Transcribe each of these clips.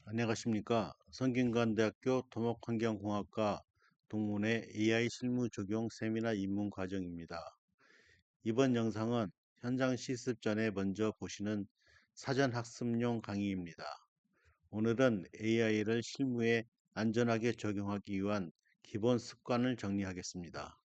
안녕하십니까. 성균관대학교 토목환경공학과 동문회 AI 실무 적용 세미나 입문 과정입니다. 이번 영상은 현장 실습 전에 먼저 보시는 사전 학습용 강의입니다. 오늘은 AI를 실무에 안전하게 적용하기 위한 기본 습관을 정리하겠습니다.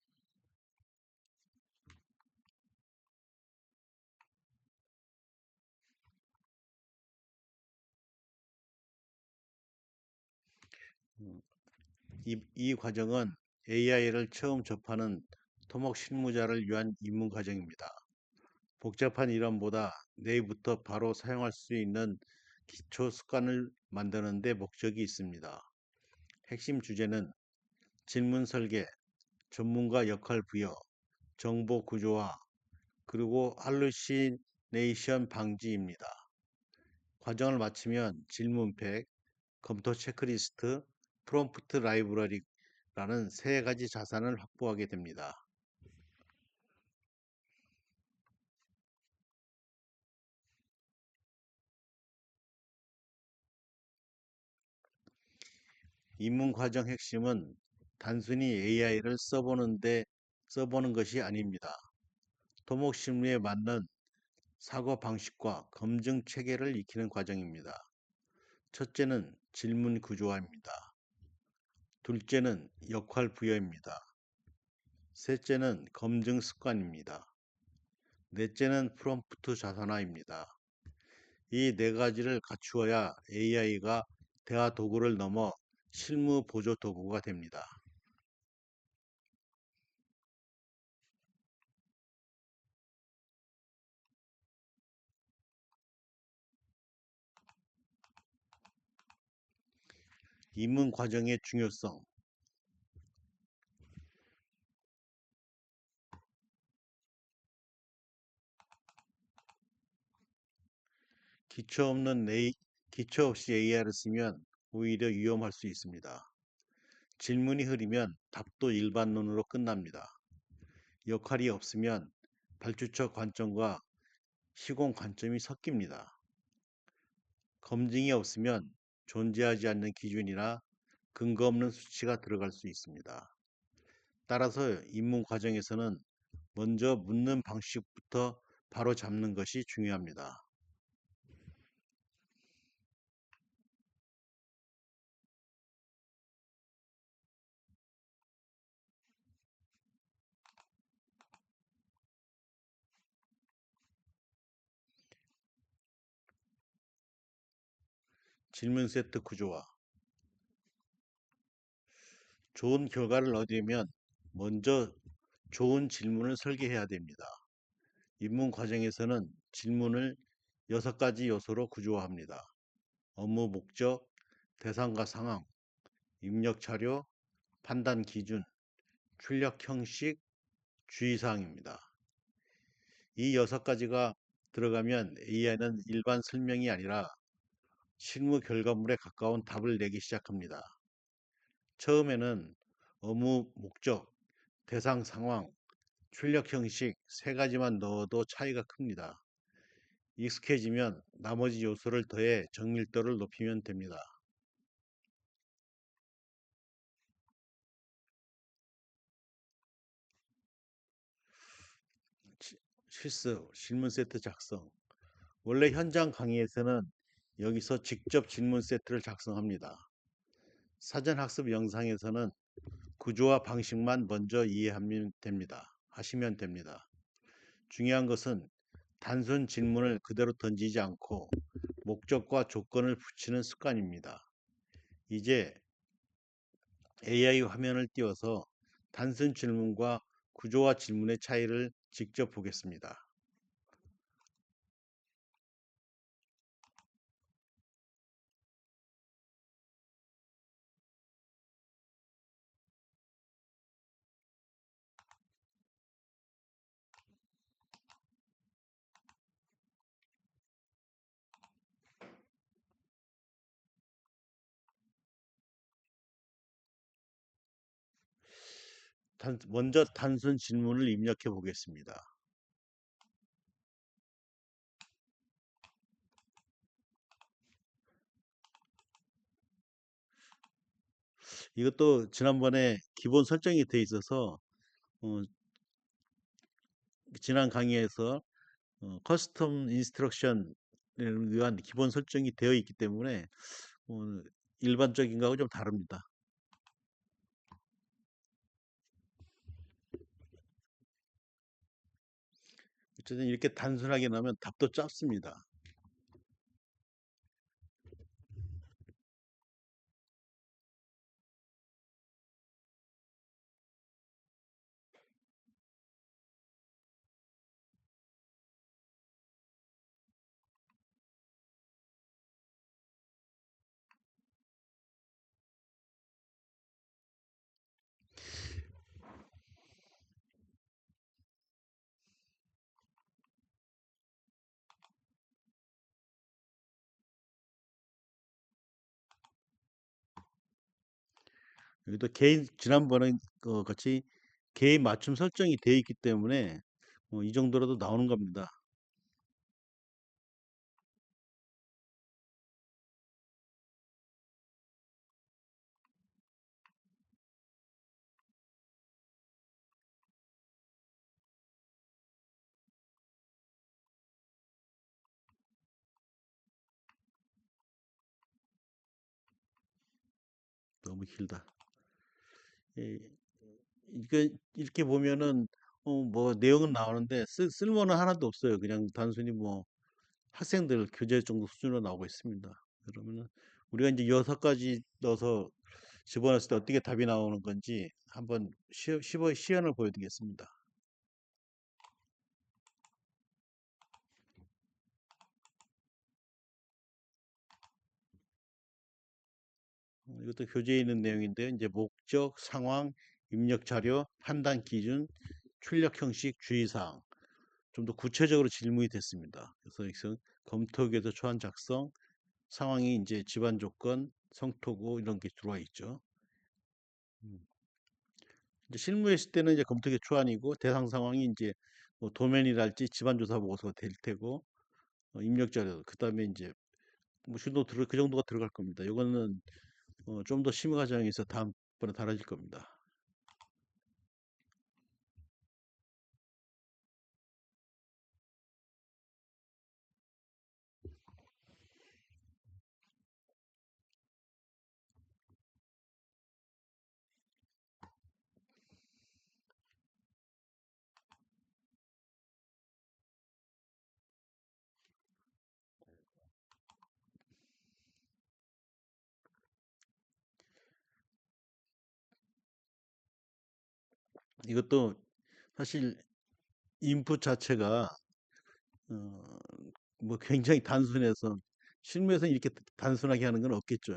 이 과정은 AI를 처음 접하는 토목 실무자를 위한 입문 과정입니다. 복잡한 이론보다 내일부터 바로 사용할 수 있는 기초 습관을 만드는 데 목적이 있습니다. 핵심 주제는 질문 설계, 전문가 역할 부여, 정보 구조화, 그리고 할루시네이션 방지입니다. 과정을 마치면 질문팩, 검토 체크리스트, 프롬프트 라이브러리라는 세 가지 자산을 확보하게 됩니다. 입문 과정 핵심은 단순히 AI를 써보는 것이 아닙니다. 토목 실무에 맞는 사고 방식과 검증 체계를 익히는 과정입니다. 첫째는 질문 구조화입니다. 둘째는 역할 부여입니다. 셋째는 검증 습관입니다. 넷째는 프롬프트 자산화입니다. 이 네 가지를 갖추어야 AI가 대화 도구를 넘어 실무 보조 도구가 됩니다. 입문 과정의 중요성. 기초 없이 AI를 쓰면 오히려 위험할 수 있습니다. 질문이 흐리면 답도 일반론으로 끝납니다. 역할이 없으면 발주처 관점과 시공 관점이 섞입니다. 검증이 없으면 존재하지 않는 기준이나 근거 없는 수치가 들어갈 수 있습니다. 따라서 입문 과정에서는 먼저 묻는 방식부터 바로 잡는 것이 중요합니다. 질문 세트 구조화. 좋은 결과를 얻으려면 먼저 좋은 질문을 설계해야 됩니다. 입문 과정에서는 질문을 6가지 요소로 구조화합니다. 업무 목적, 대상과 상황, 입력 자료, 판단 기준, 출력 형식, 주의사항입니다. 이 6가지가 들어가면 AI는 일반 설명이 아니라 실무 결과물에 가까운 답을 내기 시작합니다. 처음에는 업무 목적, 대상 상황, 출력 형식 3가지만 넣어도 차이가 큽니다. 익숙해지면 나머지 요소를 더해 정밀도를 높이면 됩니다. 실습, 질문 세트 작성. 원래 현장 강의에서는 여기서 직접 질문 세트를 작성합니다. 사전 학습 영상에서는 구조와 방식만 먼저 이해하면 됩니다. 중요한 것은 단순 질문을 그대로 던지지 않고 목적과 조건을 붙이는 습관입니다. 이제 AI 화면을 띄워서 단순 질문과 구조화 질문의 차이를 직접 보겠습니다. 먼저 단순 질문을 입력해 보겠습니다. 이것도 지난번에 기본 설정이 돼 있어서 어, 지난 강의에서 커스텀 인스트럭션을 위한 기본 설정이 되어 있기 때문에 어, 일반적인 거하고 좀 다릅니다. 어쨌든 이렇게 단순하게 나면 답도 짧습니다. 여기도 개인 지난번에 같이 개인 맞춤 설정이 되어 있기 때문에 이 정도라도 나오는 겁니다. 너무 길다. 예, 이게 이렇게 보면은 뭐 내용은 나오는데 쓸모는 하나도 없어요. 그냥 단순히 뭐 학생들 교재 정도 수준으로 나오고 있습니다. 그러면은 우리가 이제 6가지 넣어서 집어넣었을 때 어떻게 답이 나오는 건지 한번 시연을 보여드리겠습니다. 이것도 교재에 있는 내용인데 이제 목적, 상황, 입력 자료, 판단 기준, 출력 형식, 주의사항 좀 더 구체적으로 질문이 됐습니다. 그래서 여기서 검토기에서 초안 작성, 상황이 이제 집안 조건, 성토고 이런 게 들어와 있죠. 음. 이제 실무에 있을 때는 이제 검토기 초안이고 대상 상황이 이제 뭐 도면이랄지 집안 조사 보고서가 될 테고 입력 자료 그다음에 이제 뭐 그 정도가 들어갈 겁니다. 이거는 좀 더 심의 과정에서 다음번에 달라질 겁니다. 이것도 사실 인풋 자체가 어, 뭐 굉장히 단순해서 실무에서 이렇게 단순하게 하는 건 없겠죠.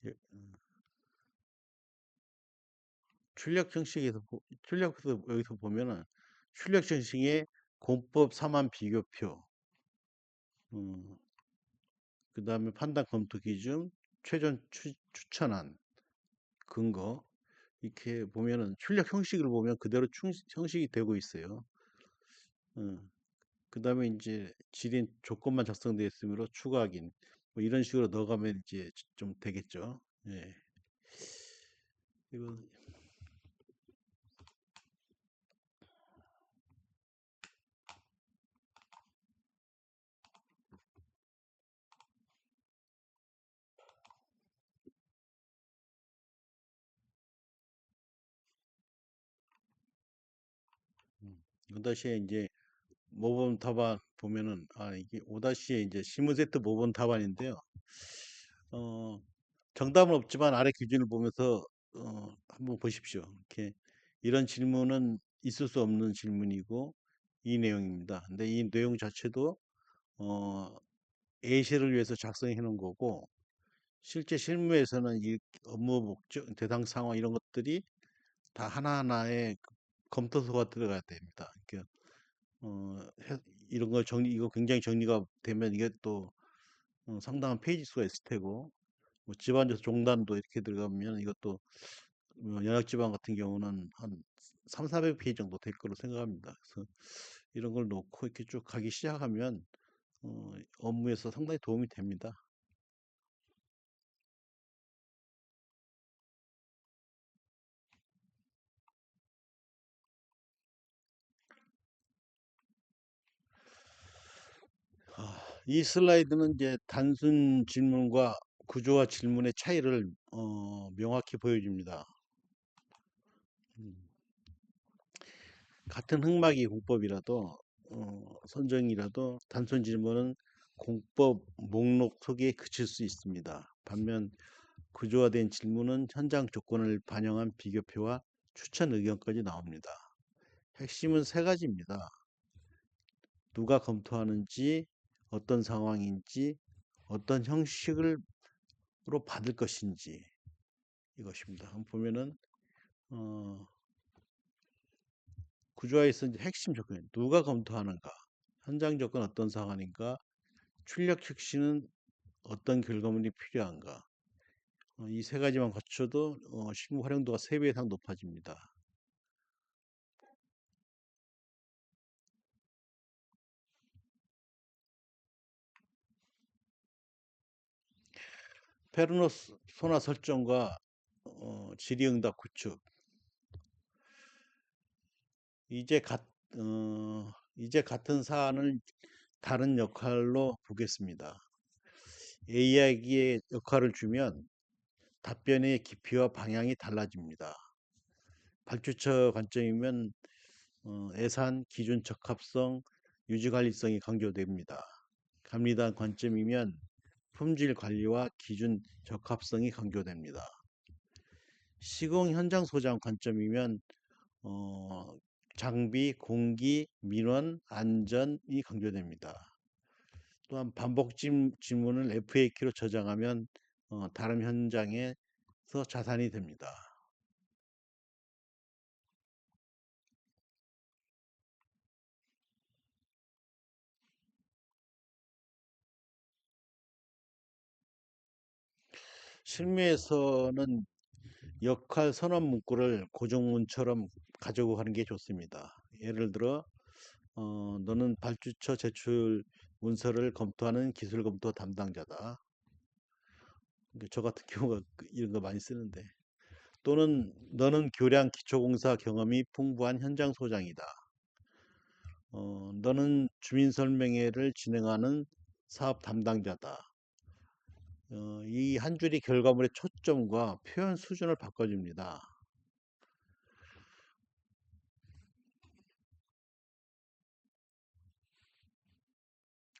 예, 출력에서 여기서 보면은 출력 정식의 공법 사만 비교표, 그다음에 판단 검토 기준, 최종 추천안 근거 이렇게 보면은 출력 형식을 보면 그대로 형식이 되고 있어요. 음, 그 다음에 이제 질의 조건만 작성되어 있으므로 추가 확인. 뭐 이런 식으로 넣어가면 이제 좀 되겠죠. 예. 이거, 오다시에 이제 모범 답안 보면은, 이게 오다시에 이제 시문 세트 모범 답안인데요. 어, 정답은 없지만 아래 기준을 보면서 한번 보십시오. 이렇게 이런 질문은 있을 수 없는 질문이고 이 내용입니다. 근데 이 내용 자체도 어, 예시를 위해서 작성해 놓은 거고 실제 실무에서는 이 업무 목적, 대상 상황 이런 것들이 다 하나하나의 검토서가 들어가야 됩니다. 그러니까 이런 걸 정리 이거 굉장히 정리가 되면 이게 또 상당한 페이지 수가 있을 테고 뭐 집안에서 종단도 이렇게 들어가면 이것도 연락지방 같은 경우는 한 3, 400페이지 정도 될 거로 생각합니다. 그래서 이런 걸 놓고 이렇게 쭉 가기 시작하면 업무에서 상당히 도움이 됩니다. 이 슬라이드는 이제 단순 질문과 구조화 질문의 차이를 명확히 보여줍니다. 음, 같은 흑막이 공법이라도 선정이라도 단순 질문은 공법 목록 소개에 그칠 수 있습니다. 반면 구조화된 질문은 현장 조건을 반영한 비교표와 추천 의견까지 나옵니다. 핵심은 세 가지입니다. 누가 검토하는지, 어떤 상황인지, 어떤 형식으로 받을 것인지 이것입니다. 한번 보면은 어, 구조화에서 이제 핵심 조건 누가 검토하는가, 현장 조건 어떤 상황인가, 출력 혁신은 어떤 결과물이 필요한가. 이 세 가지만 갖춰도 실무 활용도가 3배 이상 높아집니다. 페르노소나 설정과 질의응답 구축. 이제 같, 이제 같은 사안을 다른 역할로 보겠습니다. AI에게 역할을 주면 답변의 깊이와 방향이 달라집니다. 발주처 관점이면 예산, 기준 적합성, 유지관리성이 강조됩니다. 감리단 관점이면 품질 관리와 기준 적합성이 강조됩니다. 시공 현장 소장 관점이면 어, 장비, 공기, 민원, 안전이 강조됩니다. 또한 반복 질문을 FAQ로 저장하면 다른 현장에서 자산이 됩니다. 실무에서는 역할 선언 문구를 고정문처럼 가지고 가는 게 좋습니다. 예를 들어 너는 발주처 제출 문서를 검토하는 기술 검토 담당자다. 저 같은 경우가 이런 거 많이 쓰는데 또는 너는 교량 기초공사 경험이 풍부한 현장 소장이다. 너는 주민설명회를 진행하는 사업 담당자다. 이 한 줄이 결과물의 초점과 표현 수준을 바꿔줍니다.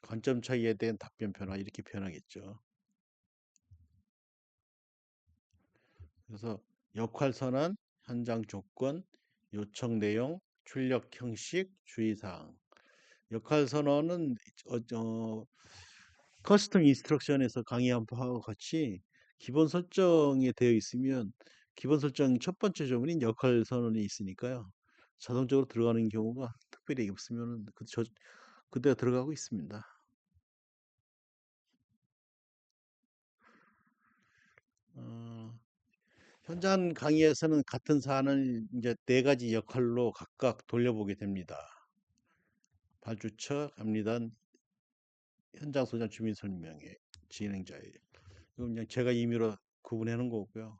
관점 차이에 대한 답변 변화 이렇게 표현하겠죠. 그래서 역할 선언, 현장 조건, 요청 내용, 출력 형식, 주의사항. 역할 선언은 커스텀 인스트럭션에서 강의한 바와 같이 기본 설정에 되어 있으면 기본 설정 첫 번째 조문인 역할 선언이 있으니까요. 자동적으로 들어가는 경우가 특별히 없으면 그대로 들어가고 있습니다. 어, 현장 강의에서는 같은 사안을 이제 네 가지 역할로 각각 돌려보게 됩니다. 발주처, 감리단, 현장 소장, 주민 설명회 진행자예요. 이건 그냥 제가 임의로 구분해 놓은 거고요.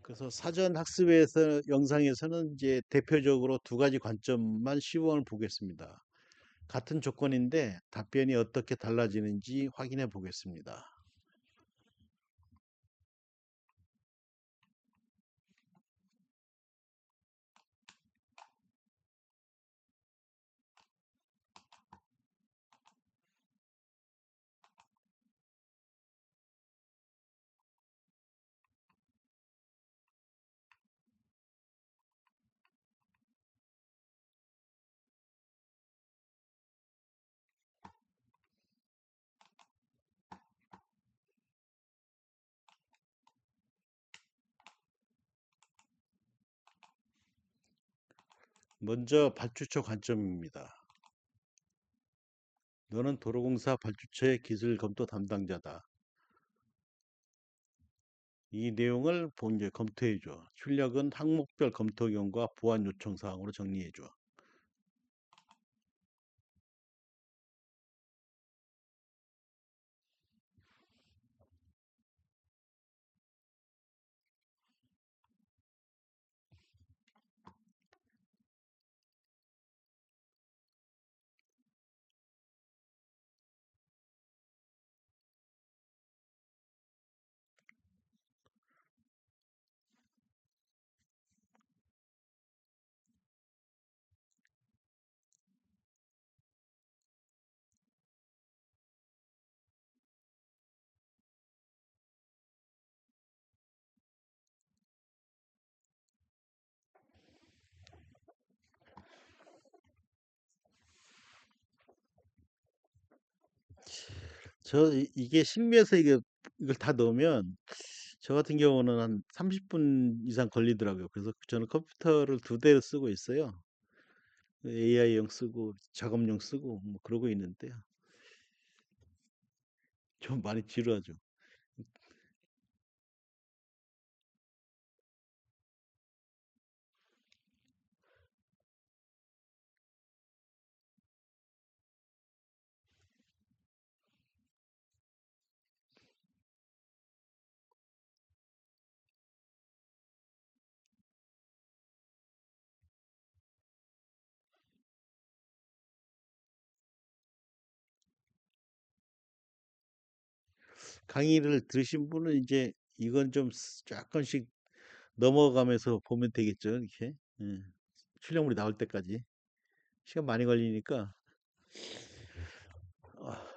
그래서 사전 학습에서 영상에서는 이제 대표적으로 두 가지 관점만 시범을 보겠습니다. 같은 조건인데 답변이 어떻게 달라지는지 확인해 보겠습니다. 먼저 발주처 관점입니다. 너는 도로공사 발주처의 기술 검토 담당자다. 이 내용을 이제 검토해 줘. 출력은 항목별 검토 경과 보완 요청 사항으로 정리해 줘. 이게 실무에서 이걸 다 넣으면 저 같은 경우는 한 30분 이상 걸리더라고요. 그래서 저는 컴퓨터를 두 대를 쓰고 있어요. AI용 쓰고 작업용 쓰고 뭐 그러고 있는데요. 좀 많이 지루하죠. 강의를 들으신 분은 이제 이건 좀 약간씩 넘어가면서 보면 되겠죠. 이렇게. 예. 출력물이 나올 때까지. 시간 많이 걸리니까. 아,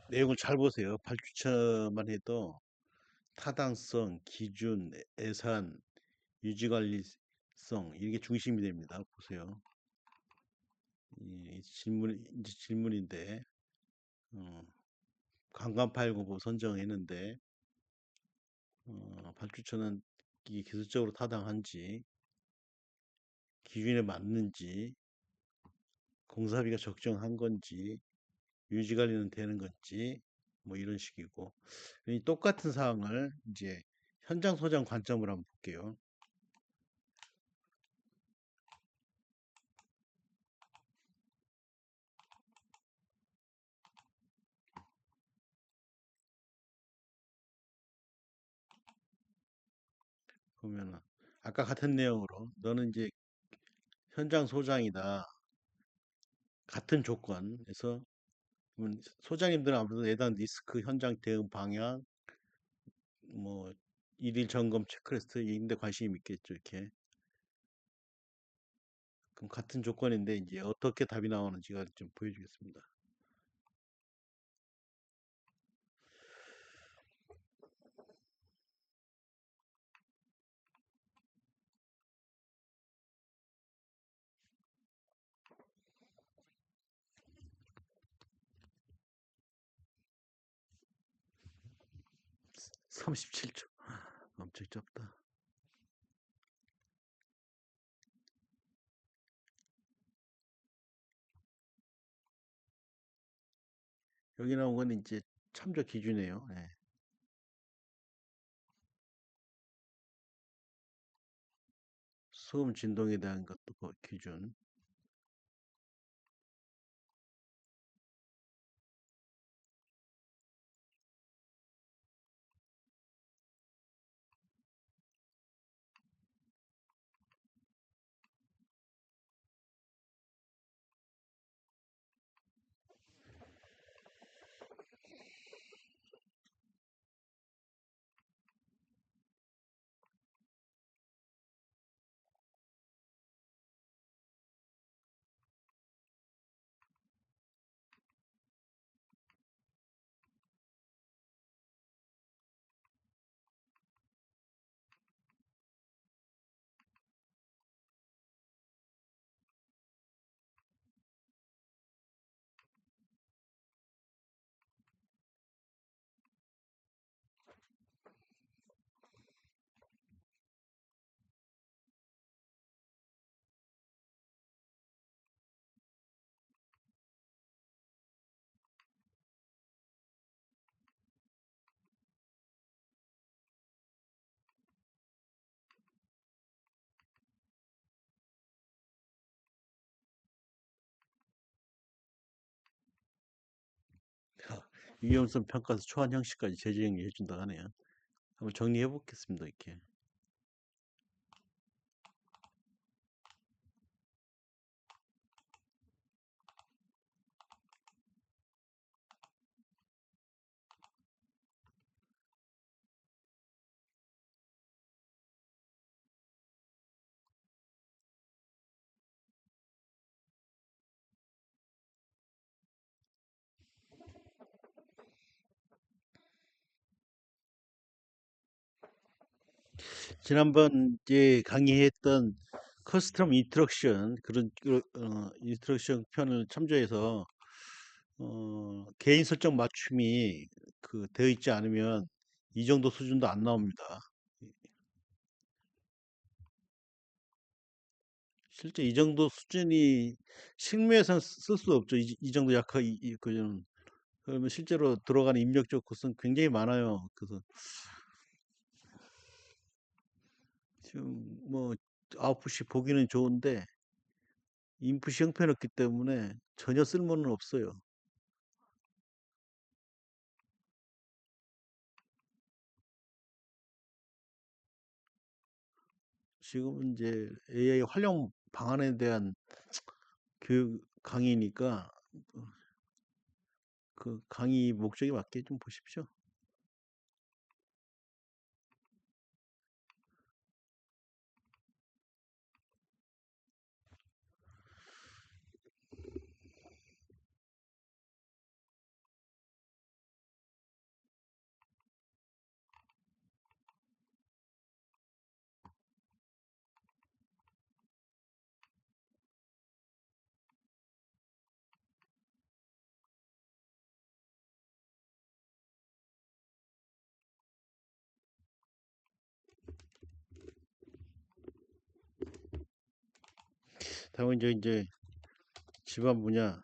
내용을 잘 보세요. 발주처만 해도 타당성, 기준, 예산, 유지관리성 이게 중심이 됩니다. 보세요. 이 이제 질문인데, 어, 강간 팔고부 선정했는데, 발주처는 이게 기술적으로 타당한지, 기준에 맞는지, 공사비가 적정한 건지, 유지 관리는 되는 건지, 뭐 이런 식이고, 이 똑같은 사항을 이제 현장 소장 관점으로 한번 볼게요. 보면은 아까 같은 내용으로 너는 이제 현장 소장이다. 같은 조건에서 소장님들은 아무래도 예단 리스크 현장 대응 방향 뭐 일일 점검 체크리스트 이런 데 관심이 있겠죠, 이렇게. 그럼 같은 조건인데 이제 어떻게 답이 나오는지가 좀 보여주겠습니다. 37초. 엄청 짧다. 여기 나온 건 이제 참조 기준이에요. 네. 소음 진동에 대한 것도 그 기준. 위험성 평가서 초안 형식까지 재정리해 준다 하네요. 한번 정리해 보겠습니다, 이렇게. 지난번 이제 강의했던 커스텀 인스트럭션 그런 인스트럭션 편을 참조해서 개인 설정 맞춤이 그 되어 있지 않으면 이 정도 수준도 안 나옵니다. 실제 이 정도 수준이 실무에서는 쓸 수 없죠. 이 정도 약화 그는 그러면 실제로 들어가는 입력적 코스는 굉장히 많아요. 그래서 지금 뭐 아웃풋이 보기는 좋은데 인풋이 형편없기 때문에 전혀 쓸모는 없어요. 지금은 이제 AI 활용 방안에 대한 교육 강의니까 그 강의 목적에 맞게 좀 보십시오. 다음은 이제 집안 분야.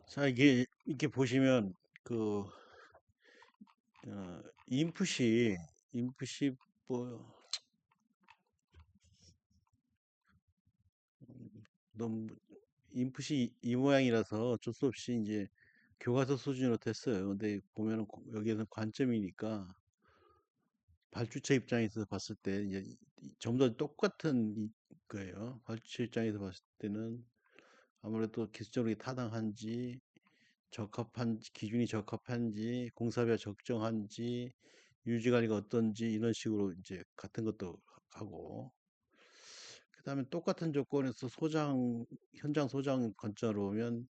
자, 이게 보시면 그 인풋이 뭐 너무 인풋이 이 모양이라서 어쩔 수 없이 이제 교과서 수준으로 됐어요. 근데 보면은 여기에는 관점이니까 발주처 입장에서 봤을 때 이제 전부 다 똑같은 거예요. 발주처 입장에서 봤을 때는 아무래도 기술적으로 타당한지 적합한지 기준이 적합한지 공사비가 적정한지 유지 관리가 어떤지 이런 식으로 이제 같은 것도 하고 그다음에 똑같은 조건에서 현장 소장 관점으로 보면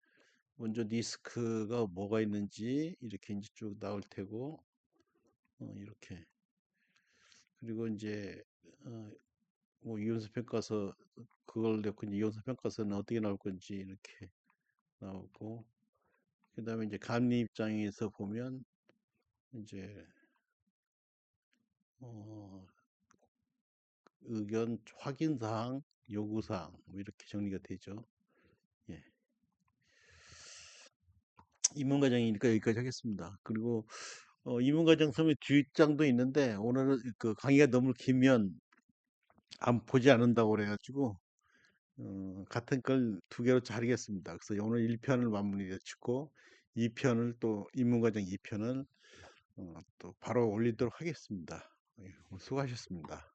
먼저 리스크가 뭐가 있는지 이렇게 이제 쭉 나올 테고 이렇게 그리고 이제 어, 뭐 이윤수 평가서 그걸 넣고 이제 이윤수 평가서는 어떻게 나올 건지 이렇게 나오고 그다음에 이제 감리 입장에서 보면 이제 어, 의견 확인 사항, 요구 사항 뭐 이렇게 정리가 되죠. 예. 입문 과정이니까 여기까지 하겠습니다. 그리고 입문 과정 서면 뒷장도 있는데 오늘은 그 강의가 너무 길면 안 보지 않는다고 그래가지고 같은 걸 두 개로 자르겠습니다. 그래서 오늘 1편을 마무리 짓고 2편을 또 입문과정 2편을 또 바로 올리도록 하겠습니다. 예, 수고하셨습니다.